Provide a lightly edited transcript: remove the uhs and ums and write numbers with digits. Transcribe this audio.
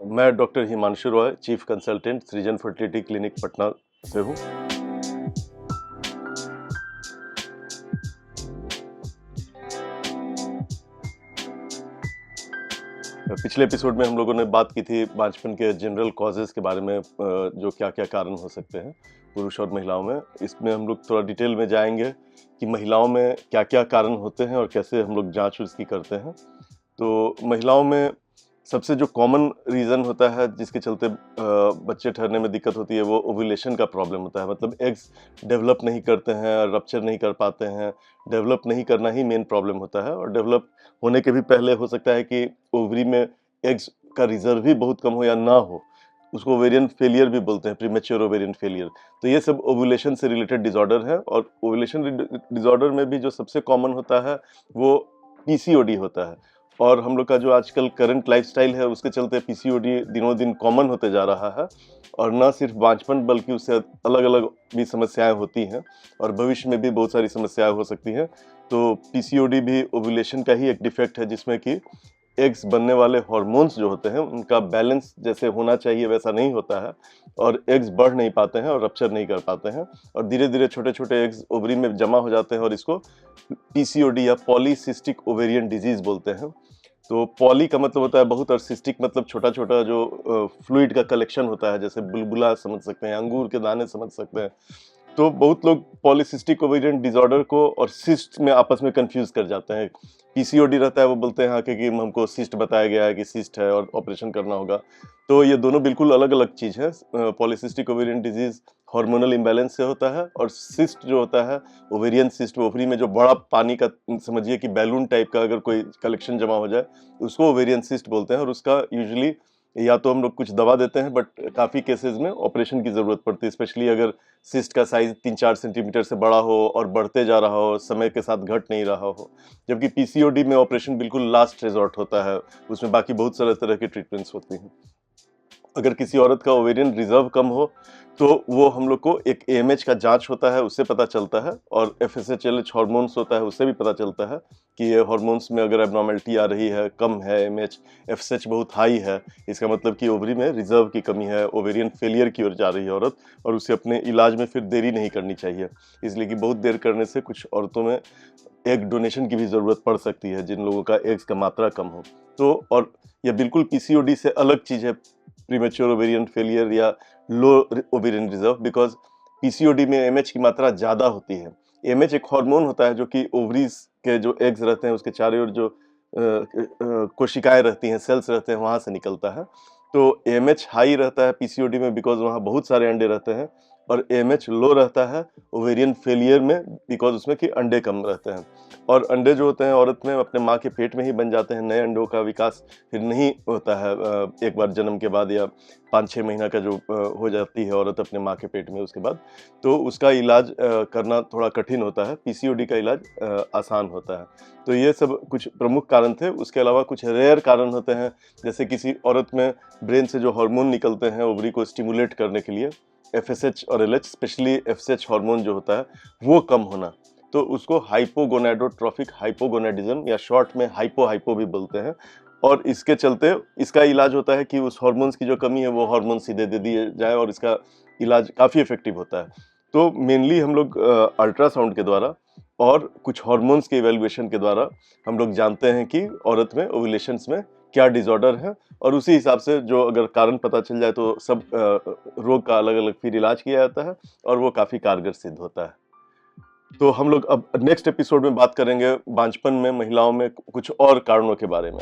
मैं doctor Himanshu Roy, chief consultant सृजन fertility clinic Patna से हूँ। पिछले एपिसोड में हम लोगों ने बात की थी बांझपन के जनरल कॉजेज़ के बारे में, जो क्या-क्या कारण हो सकते हैं पुरुष और महिलाओं में। इसमें हम लोग थोड़ा डिटेल में जाएँगे कि महिलाओं में क्या-क्या कारण होते हैं और कैसे हम लोग जाँच उसकी करते हैं। तो महिलाओं में सबसे जो कॉमन रीज़न होता है जिसके चलते बच्चे ठहरने में दिक्कत होती है, वो ओव्यूलेशन का प्रॉब्लम होता है। मतलब एग्स डेवलप नहीं करते हैं, रप्चर नहीं कर पाते हैं। डेवलप नहीं करना ही मेन प्रॉब्लम होता है, और डेवलप होने के भी पहले हो सकता है कि ओवरी में एग्स का रिजर्व ही बहुत कम हो या ना हो। उसको ओवेरियन फेलियर भी बोलते हैं, प्रीमेच्योर ओवेरियन फेलियर। तो ये सब ओव्यूलेशन से रिलेटेड डिसऑर्डर है, और ओव्यूलेशन डिसऑर्डर में भी जो सबसे कॉमन होता है वो पीसीओडी होता है। और हम लोग का जो आजकल करंट लाइफस्टाइल है उसके चलते पीसीओडी दिनों दिन कॉमन होते जा रहा है, और न सिर्फ बांझपन बल्कि उससे अलग-अलग भी समस्याएं होती हैं, और भविष्य में भी बहुत सारी समस्याएं हो सकती हैं। तो पीसीओडी भी ओव्यूलेशन का ही एक डिफेक्ट है, जिसमें कि एग्स बनने वाले हार्मोन्स जो होते हैं उनका बैलेंस जैसे होना चाहिए वैसा नहीं होता है, और एग्स बढ़ नहीं पाते हैं और रप्चर नहीं कर पाते हैं, और धीरे-धीरे छोटे-छोटे एग्स ओवरी में जमा हो जाते हैं, और इसको पीसीओडी या पॉलीसिस्टिक ओवेरियन डिजीज बोलते हैं। तो पॉली का मतलब होता है बहुत, और सिस्टिक मतलब छोटा-छोटा जो फ्लूइड का कलेक्शन होता है, जैसे बुलबुला समझ सकते हैं, अंगूर के दाने समझ सकते हैं। तो बहुत लोग पॉलीसिस्टिक ओवेरियन डिसऑर्डर को और सिस्ट में आपस में कंफ्यूज कर जाते हैं। पीसीओडी रहता है, वो बोलते हैं हाँ कि हमको सिस्ट बताया गया है कि सिस्ट है और ऑपरेशन करना होगा। तो ये दोनों बिल्कुल अलग-अलग चीज़ है। Polycystic ovarian disease hormonal imbalance से होता है, और सिस्ट जो होता है, ओवेरियन सिस्ट, ओवरी में जो बड़ा पानी का, समझिए कि बैलून टाइप का अगर कोई कलेक्शन जमा हो जाए, उसको ओवेरियन सिस्ट बोलते हैं। और उसका यूजुअली या तो हम लोग कुछ दवा देते हैं, बट काफ़ी केसेस में ऑपरेशन की ज़रूरत पड़ती है, स्पेशली अगर सिस्ट का साइज 3-4 सेंटीमीटर से बड़ा हो और बढ़ते जा रहा हो, समय के साथ घट नहीं रहा हो। जबकि पीसीओडी में ऑपरेशन बिल्कुल लास्ट रिजॉर्ट होता है, उसमें बाकी बहुत सारे तरह की ट्रीटमेंट्स होती हैं। अगर किसी औरत का ओवेरियन रिजर्व कम हो, तो वो हम लोग को एक एएमएच का जांच होता है, उससे पता चलता है, और एफएसएचएलएच हार्मोन्स होता है, उससे भी पता चलता है कि ये हार्मोन्स में अगर एब्नॉर्मलिटी आ रही है, कम है एमएच, एफएसएच बहुत हाई है, इसका मतलब कि ओवरी में रिजर्व की कमी है, ओवेरियन फेलियर की ओर जा रही है औरत, और उसे अपने इलाज में फिर देरी नहीं करनी चाहिए। इसलिए कि बहुत देर करने से कुछ औरतों में एग डोनेशन की भी ज़रूरत पड़ सकती है, जिन लोगों का एग्स का मात्रा कम हो। तो और यह बिल्कुल पीसीओडी से अलग चीज़ है, प्रीमेच्योर ओवेरियन फेलियर या लो ओवेरियन रिजर्व, बिकॉज पीसीओडी में एमएच की मात्रा ज़्यादा होती है। एमएच एक हार्मोन होता है जो कि ओवरीज के जो एग्स रहते हैं उसके चारों ओर जो कोशिकाएं रहती हैं, सेल्स रहते हैं, वहाँ से निकलता है। तो एमएच हाई रहता है पीसीओडी में, बिकॉज वहाँ बहुत सारे अंडे रहते हैं, और एमएच लो रहता है ओवेरियन फेलियर में, बिकॉज उसमें कि अंडे कम रहते हैं। और अंडे जो होते हैं औरत में अपने माँ के पेट में ही बन जाते हैं, नए अंडों का विकास फिर नहीं होता है एक बार जन्म के बाद, या 5-6 महीना का जो हो जाती है औरत अपने माँ के पेट में उसके बाद, तो उसका इलाज करना थोड़ा कठिन होता है। पीसीओडी का इलाज आसान होता है। तो ये सब कुछ प्रमुख कारण थे। उसके अलावा कुछ रेयर कारण होते हैं, जैसे किसी औरत में ब्रेन से जो हार्मोन निकलते हैं ओवरी को स्टिमुलेट करने के लिए, एफएसएच और एलएच, स्पेशली एफएसएच हार्मोन जो होता है वो कम होना, तो उसको हाइपोगोनाडोट्रोफिक हाइपोगोनाडिज्म या शॉर्ट में हाइपो भी बोलते हैं। और इसके चलते इसका इलाज होता है कि उस हार्मोन्स की जो कमी है वो हार्मोन सीधे दे दिए जाए, और इसका इलाज काफ़ी इफेक्टिव होता है। तो मेनली हम लोग अल्ट्रासाउंड के द्वारा और कुछ हार्मोन्स के इवेल्युएशन के द्वारा हम लोग जानते हैं कि औरत में ओव्यूलेशंस में क्या डिसऑर्डर है, और उसी हिसाब से जो अगर कारण पता चल जाए तो सब रोग का अलग-अलग फिर इलाज किया जाता है, और वो काफ़ी कारगर सिद्ध होता है। तो हम लोग अब नेक्स्ट एपिसोड में बात करेंगे बांझपन में महिलाओं में कुछ और कारणों के बारे में।